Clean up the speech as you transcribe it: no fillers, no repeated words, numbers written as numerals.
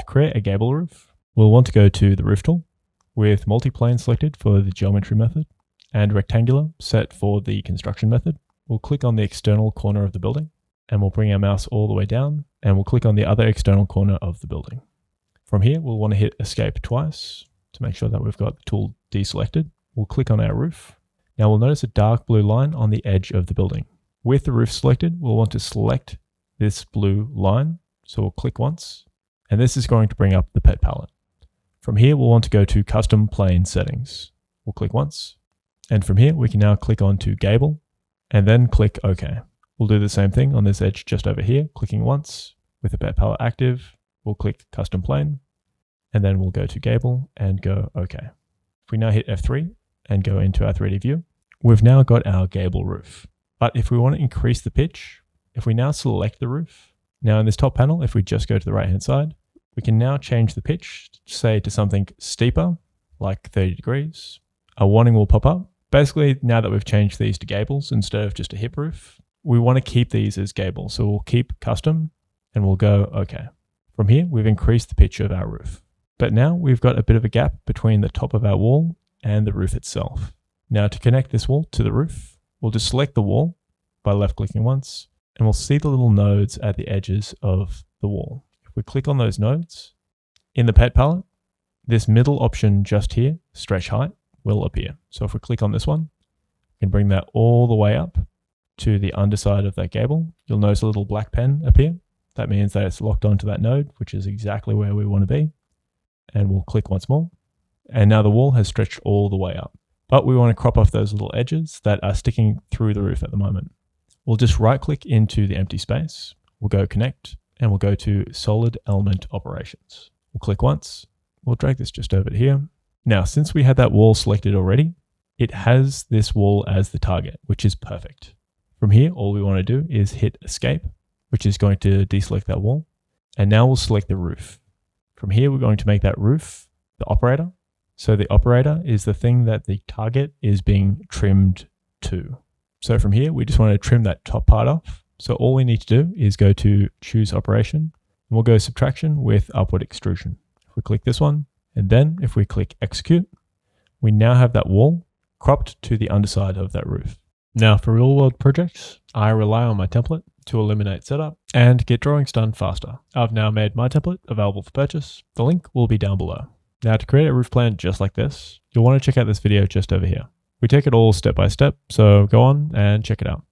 create a gable roof, we'll want to go to the roof tool with multi-plane selected for the geometry method and rectangular set for the construction method. We'll click on the external corner of the building and we'll bring our mouse all the way down and we'll click on the other external corner of the building. From here, we'll want to hit escape twice to make sure that we've got the tool deselected. We'll click on our roof. Now we'll notice a dark blue line on the edge of the building. With the roof selected, we'll want to select this blue line. So we'll click once, and this is going to bring up the pet palette. From here, we'll want to go to custom plane settings. We'll click once, and from here, we can now click on to Gable and then click OK. We'll do the same thing on this edge just over here, clicking once with the pet palette active. We'll click custom plane, and then we'll go to Gable and go OK. If we now hit F3 and go into our 3D view, we've now got our gable roof. But if we want to increase the pitch, if we now select the roof, now in this top panel, if we just go to the right hand side, we can now change the pitch, say to something steeper, like 30 degrees. A warning will pop up. Basically, now that we've changed these to gables instead of just a hip roof, we want to keep these as gable. So we'll keep custom and we'll go OK. From here, we've increased the pitch of our roof. But now we've got a bit of a gap between the top of our wall and the roof itself. Now to connect this wall to the roof, we'll just select the wall by left clicking once, and we'll see the little nodes at the edges of the wall. If we click on those nodes, in the pet palette, this middle option just here, stretch height, will appear. So if we click on this one, we can bring that all the way up to the underside of that gable. You'll notice a little black pen appear. That means that it's locked onto that node, which is exactly where we want to be. And we'll click once more. And now the wall has stretched all the way up. But we want to crop off those little edges that are sticking through the roof at the moment. We'll just right click into the empty space. We'll go connect and we'll go to solid element operations. We'll click once. We'll drag this just over to here. Now, since we had that wall selected already, it has this wall as the target, which is perfect. From here, all we want to do is hit escape, which is going to deselect that wall. And now we'll select the roof. From here, we're going to make that roof the operator. So the operator is the thing that the target is being trimmed to. So from here, we just want to trim that top part off. So all we need to do is go to choose operation, and we'll go subtraction with upward extrusion. If we click this one, and then if we click execute, we now have that wall cropped to the underside of that roof. Now for real world projects, I rely on my template to eliminate setup and get drawings done faster. I've now made my template available for purchase. The link will be down below. Now to create a roof plan just like this, you'll want to check out this video just over here. We take it all step by step, so go on and check it out.